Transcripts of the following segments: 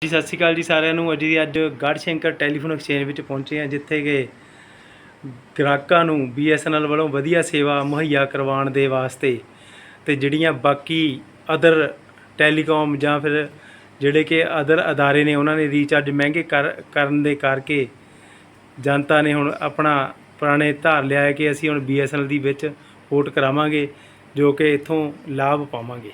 जी सत श्री अकाल जी सारिਆਂ ਨੂੰ। ਅੱਜ ਗੜ੍ਹਸ਼ੰਕਰ ਟੈਲੀਫੋਨ ਐਕਸਚੇਂਜ ਵਿੱਚ ਪਹੁੰਚੇ ਹਾਂ, ਜਿੱਥੇ ਕਿ ਗ੍ਰਾਹਕਾਂ ਨੂੰ BSNL ਵੱਲੋਂ ਵਧੀਆ ਸੇਵਾ ਮੁਹੱਈਆ ਕਰਵਾਉਣ ਦੇ ਵਾਸਤੇ ਤੇ ਜਿਹੜੀਆਂ ਬਾਕੀ ਅਦਰ ਟੈਲੀਕਾਮ ਜਾਂ ਫਿਰ ਜਿਹੜੇ ਕਿ ਅਦਰ ਅਦਾਰੇ ਨੇ ਉਹਨਾਂ ਨੇ ਰੀਚਾਰਜ ਮਹਿੰਗੇ ਕਰਨ ਦੇ ਕਰਕੇ ਜਨਤਾ ਨੇ ਹੁਣ ਆਪਣਾ ਪੁਰਾਣੇ ਧਾਰ ਲਿਆ ਹੈ ਕਿ ਅਸੀਂ ਹੁਣ BSNL ਦੀ ਵਿੱਚ ਪੋਰਟ ਕਰਾਵਾਂਗੇ, जो कि इत्थों लाभ पावांगे।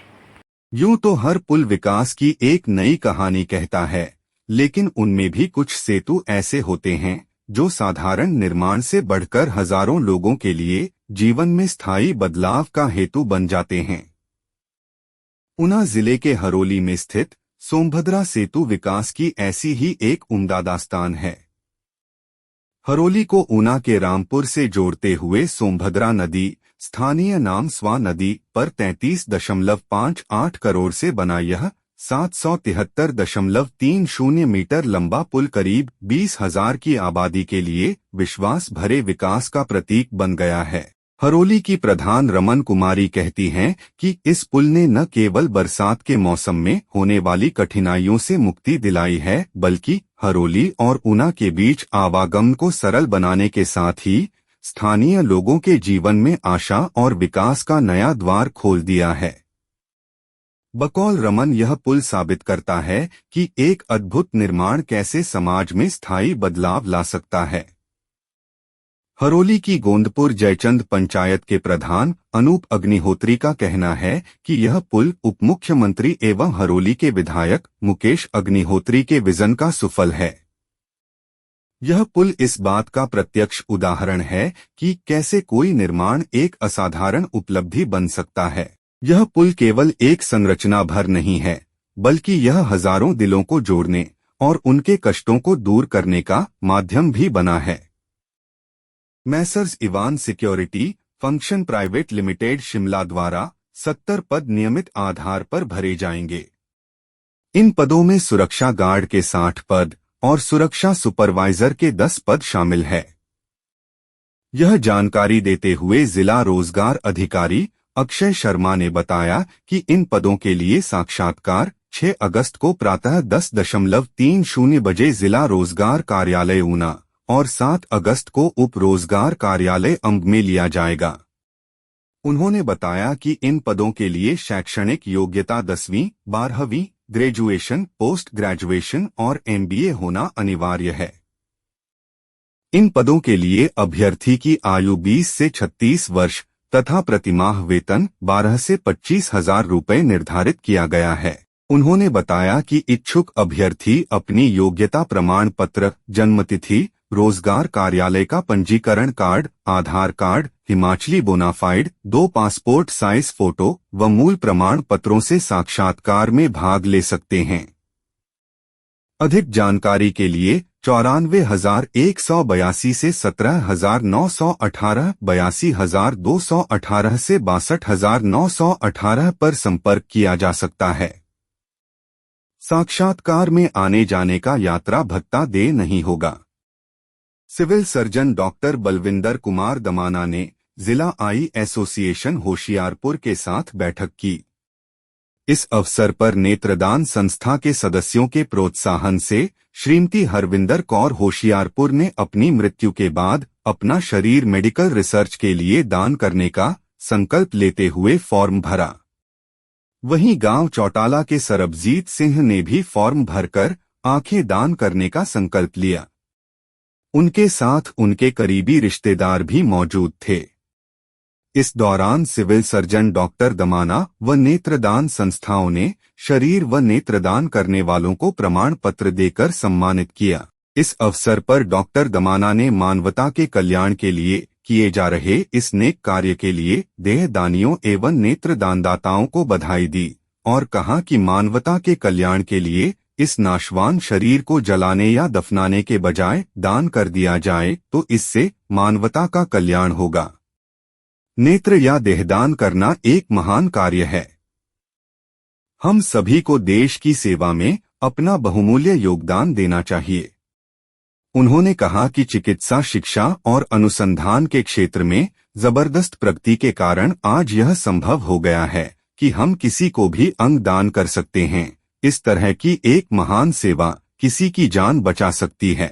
यूं तो हर पुल विकास की एक नई कहानी कहता है, लेकिन उनमें भी कुछ सेतु ऐसे होते हैं जो साधारण निर्माण से बढ़कर हजारों लोगों के लिए जीवन में स्थायी बदलाव का हेतु बन जाते हैं। ऊना जिले के हरोली में स्थित सोमभद्रा सेतु विकास की ऐसी ही एक उम्दा दास्तान है। हरोली को ऊना के रामपुर से जोड़ते हुए सोमभद्रा नदी, स्थानीय नाम स्वा नदी पर 33.58 करोड़ से बना यह 773.30 मीटर लंबा पुल करीब 20,000 की आबादी के लिए विश्वास भरे विकास का प्रतीक बन गया है। हरोली की प्रधान रमन कुमारी कहती हैं कि इस पुल ने न केवल बरसात के मौसम में होने वाली कठिनाइयों से मुक्ति दिलाई है, बल्कि हरोली और ऊना के बीच आवागमन को सरल बनाने के साथ ही स्थानीय लोगों के जीवन में आशा और विकास का नया द्वार खोल दिया है। बकौल रमन, यह पुल साबित करता है कि एक अद्भुत निर्माण कैसे समाज में स्थायी बदलाव ला सकता है। हरोली की गोंदपुर जयचंद पंचायत के प्रधान अनूप अग्निहोत्री का कहना है कि यह पुल उप मुख्यमंत्री एवं हरोली के विधायक मुकेश अग्निहोत्री के विजन का सुफल है। यह पुल इस बात का प्रत्यक्ष उदाहरण है कि कैसे कोई निर्माण एक असाधारण उपलब्धि बन सकता है। यह पुल केवल एक संरचना भर नहीं है, बल्कि यह हजारों दिलों को जोड़ने और उनके कष्टों को दूर करने का माध्यम भी बना है। Messrs Ivan security function private limited Shimla द्वारा 70 पद नियमित आधार पर भरे जाएंगे। इन पदों में सुरक्षा गार्ड के 60 पद और सुरक्षा सुपरवाइजर के 10 पद शामिल है। यह जानकारी देते हुए जिला रोजगार अधिकारी अक्षय शर्मा ने बताया कि इन पदों के लिए साक्षात्कार 6 अगस्त को प्रातः 10:30 बजे जिला रोजगार कार्यालय ऊना और 7 अगस्त को उप रोजगार कार्यालय अंब में लिया जाएगा। उन्होंने बताया कि इन पदों के लिए शैक्षणिक योग्यता 10वीं, 12वीं, ग्रेजुएशन, पोस्ट ग्रेजुएशन और MBA होना अनिवार्य है। इन पदों के लिए अभ्यर्थी की आयु 20 से 36 वर्ष तथा प्रतिमाह वेतन 12 से 25,000 रुपये निर्धारित किया गया है। उन्होंने बताया कि इच्छुक अभ्यर्थी अपनी योग्यता प्रमाण पत्र, जन्मतिथि, रोजगार कार्यालय का पंजीकरण card, Aadhaar card, Himachali bona fide, 2 passport size photo व मूल प्रमाण पत्रों से साक्षात्कार में भाग ले सकते हैं। अधिक जानकारी के लिए 94,182 से 17,918, 82,218 से 62,918 पर संपर्क किया जा सकता है। साक्षात्कार में आने जाने का यात्रा भत्ता देय नहीं होगा। Civil surgeon doctor Balwinder Kumar Damana ने जिला आई एसोसिएशन होशियारपुर के साथ बैठक की। इस अवसर पर नेत्रदान संस्था के सदस्यों के प्रोत्साहन से श्रीमती हरविंदर कौर होशियारपुर ने अपनी मृत्यु के बाद अपना शरीर मेडिकल रिसर्च के लिए दान करने का संकल्प लेते हुए फॉर्म भरा। वहीं गांव चौटाला के सरबजीत सिंह ने भी फॉर्म भरकर आंखें दान करने का संकल्प लिया। उनके साथ उनके करीबी रिश्तेदार भी मौजूद थे। इस दौरान सिविल सर्जन डॉक्टर दमाना व नेत्रदान संस्थाओं ने शरीर व नेत्रदान करने वालों को प्रमाण पत्र देकर सम्मानित किया। इस अवसर पर डॉक्टर दमाना ने मानवता के कल्याण के लिए किए जा रहे इस नेक कार्य के लिए देहदानियों एवं नेत्रदानदाताओं को बधाई दी और कहा कि मानवता के कल्याण के लिए इस नाशवान शरीर को जलाने या दफनाने के बजाय दान कर दिया जाए तो इससे मानवता का कल्याण होगा। नेत्र या देहदान करना एक महान कार्य है। हम सभी को देश की सेवा में अपना बहुमूल्य योगदान देना चाहिए। उन्होंने कहा कि चिकित्सा शिक्षा और अनुसंधान के क्षेत्र में जबरदस्त प्रगति के कारण आज यह संभव हो गया है, कि हम किसी को भी अंग दान कर सकते हैं। इस तरह की एक महान सेवा किसी की जान बचा सकती है।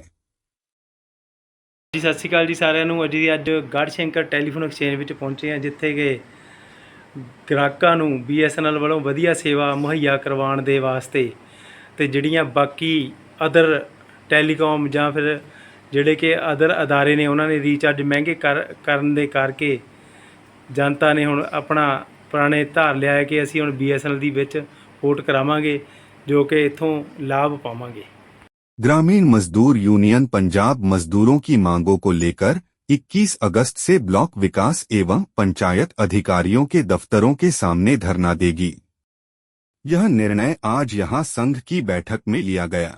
ਜੀ ਸਤਿ ਸ਼੍ਰੀ ਅਕਾਲ ਜੀ ਸਾਰਿਆਂ ਨੂੰ। ਅੱਜ ਗੜ੍ਹਸ਼ੰਕਰ ਟੈਲੀਫੋਨ ਐਕਸਚੇਂਜ ਵਿੱਚ ਪਹੁੰਚੇ ਹਾਂ, ਜਿੱਥੇ ਕਿ ਗ੍ਰਾਹਕਾਂ ਨੂੰ BSNL ਵੱਲੋਂ ਵਧੀਆ ਸੇਵਾ ਮੁਹੱਈਆ ਕਰਵਾਉਣ ਦੇ ਵਾਸਤੇ ਤੇ ਜਿਹੜੀਆਂ ਬਾਕੀ ਅਦਰ ਟੈਲੀਕਾਮ ਜਾਂ ਫਿਰ ਜਿਹੜੇ ਕਿ ਅਦਰ ਅਦਾਰੇ ਨੇ ਉਹਨਾਂ ਨੇ ਰੀਚਾਰਜ ਮਹਿੰਗੇ ਕਰਨ ਦੇ ਕਰਕੇ ਜਨਤਾ ਨੇ ਹੁਣ ਆਪਣਾ ਪੁਰਾਣੇ ਧਾਰ ਲਿਆ ਹੈ ਕਿ ਅਸੀਂ ਹੁਣ BSNL ਦੀ ਵਿੱਚ ਪੋਰਟ ਕਰਾਵਾਂਗੇ, ਜੋ ਕਿ ਇੱਥੋਂ ਲਾਭ ਪਾਵਾਂਗੇ। ग्रामीण मजदूर यूनियन पंजाब मजदूरों की मांगों को लेकर 21 अगस्त से ब्लॉक विकास एवं पंचायत अधिकारियों के दफ्तरों के सामने धरना देगी। यह निर्णय आज यहां संघ की बैठक में लिया गया।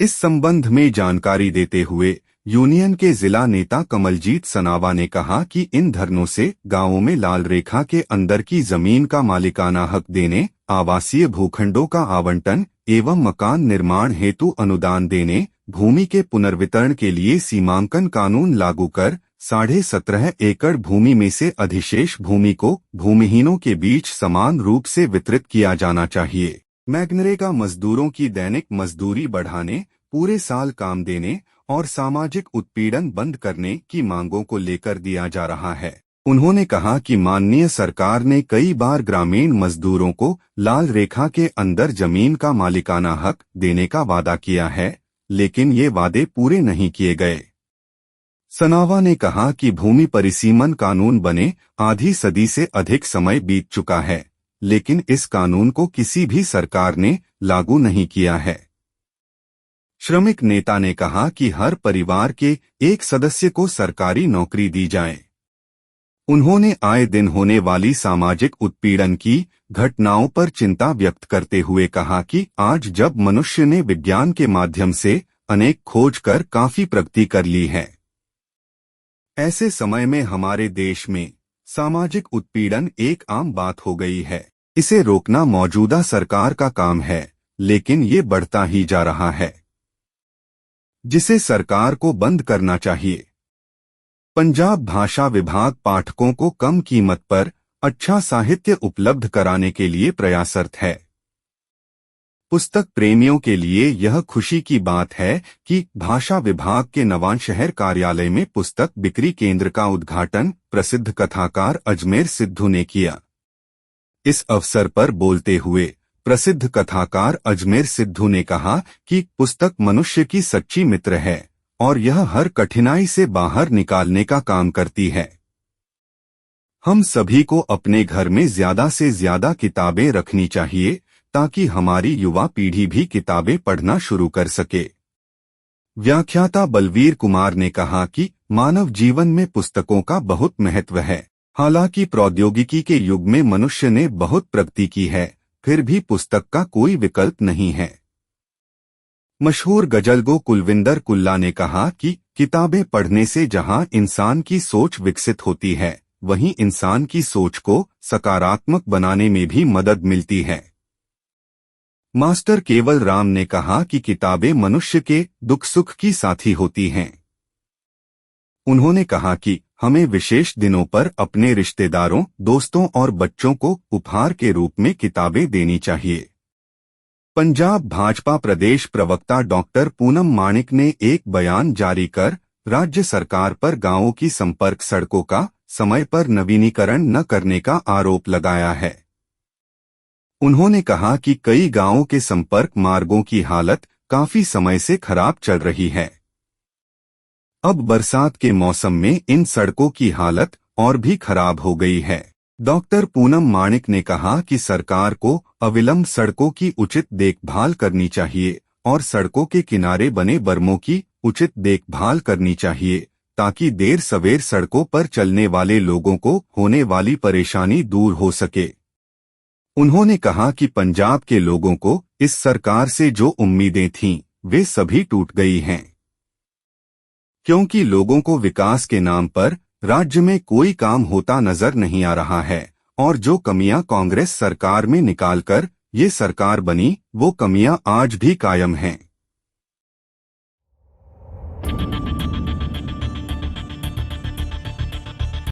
इस संबंध में जानकारी देते हुए यूनियन के जिला नेता कमलजीत सनावा ने कहा कि इन धरनों से गांवों में लाल रेखा के अंदर की जमीन का मालिकाना हक देने, आवासीय भूखंडों का आवंटन एवं मकान निर्माण हेतु अनुदान देने, भूमि के पुनर्वितरण के लिए सीमांकन कानून लागू कर 17.5 एकड़ भूमि में से अधिशेष भूमि को भूमिहीनों के बीच समान रूप से वितरित किया जाना चाहिए। मैग्नरेगा मजदूरों की दैनिक मजदूरी बढ़ाने, पूरे साल काम देने और सामाजिक उत्पीड़न बंद करने की मांगों को लेकर दिया जा रहा है। उन्होंने कहा कि माननीय सरकार ने कई बार ग्रामीण मजदूरों को लाल रेखा के अंदर जमीन का मालिकाना हक देने का वादा किया है, लेकिन ये वादे पूरे नहीं किए गए। सनावा ने कहा कि भूमि परिसीमन कानून बने आधी सदी से अधिक समय बीत चुका है, लेकिन इस कानून को किसी भी सरकार ने लागू नहीं किया है। श्रमिक नेता ने कहा कि हर परिवार के एक सदस्य को सरकारी नौकरी दी जाए। उन्होंने आए दिन होने वाली सामाजिक उत्पीड़न की घटनाओं पर चिंता व्यक्त करते हुए कहा कि आज जब मनुष्य ने विज्ञान के माध्यम से अनेक खोज कर काफी प्रगति कर ली है, ऐसे समय में हमारे देश में सामाजिक उत्पीड़न एक आम बात हो गई है। इसे रोकना मौजूदा सरकार का काम है, लेकिन ये बढ़ता ही जा रहा है, जिसे सरकार को बंद करना चाहिए। पंजाब भाषा विभाग पाठकों को कम कीमत पर अच्छा साहित्य उपलब्ध कराने के लिए प्रयासरत है। पुस्तक प्रेमियों के लिए यह खुशी की बात है कि भाषा विभाग के नवांशहर कार्यालय में पुस्तक बिक्री केंद्र का उद्घाटन प्रसिद्ध कथाकार अजमेर सिद्धू ने किया। इस अवसर पर बोलते हुए प्रसिद्ध कथाकार अजमेर सिद्धू ने कहा कि पुस्तक मनुष्य की सच्ची मित्र है और यह हर कठिनाई से बाहर निकालने का काम करती है। हम सभी को अपने घर में ज्यादा से ज्यादा किताबें रखनी चाहिए ताकि हमारी युवा पीढ़ी भी किताबें पढ़ना शुरू कर सके। व्याख्याता बलवीर कुमार ने कहा कि मानव जीवन में पुस्तकों का बहुत महत्व है। हालांकि प्रौद्योगिकी के युग में मनुष्य ने बहुत प्रगति की है, फिर भी पुस्तक का कोई विकल्प नहीं है। मशहूर गजलगो कुलविंदर कुल्ला ने कहा कि किताबें पढ़ने से जहां इंसान की सोच विकसित होती है, वहीं इंसान की सोच को सकारात्मक बनाने में भी मदद मिलती है। मास्टर केवल राम ने कहा कि किताबें मनुष्य के दुख सुख की साथी होती हैं। उन्होंने कहा कि हमें विशेष दिनों पर अपने रिश्तेदारों, दोस्तों और बच्चों को उपहार के रूप में किताबें देनी चाहिए। पंजाब भाजपा प्रदेश प्रवक्ता डॉक्टर पूनम माणिक ने एक बयान जारी कर राज्य सरकार पर गांवों की संपर्क सड़कों का समय पर नवीनीकरण न करने का आरोप लगाया है। उन्होंने कहा कि कई गांवों के संपर्क मार्गों की हालत काफी समय से खराब चल रही है। अब बरसात के मौसम में इन सड़कों की हालत और भी खराब हो गई है। डॉक्टर पूनम माणिक ने कहा कि सरकार को अविलंब सड़कों की उचित देखभाल करनी चाहिए और सड़कों के किनारे बने बर्मों की उचित देखभाल करनी चाहिए ताकि देर सवेर सड़कों पर चलने वाले लोगों को होने वाली परेशानी दूर हो सके। उन्होंने कहा कि पंजाब के लोगों को इस सरकार से जो उम्मीदें थीं, वे सभी टूट गई हैं, क्योंकि लोगों को विकास के नाम पर राज्य में कोई काम होता नजर नहीं आ रहा है और जो कमियां कांग्रेस सरकार में निकालकर ये सरकार बनी, वो कमियां आज भी कायम हैं।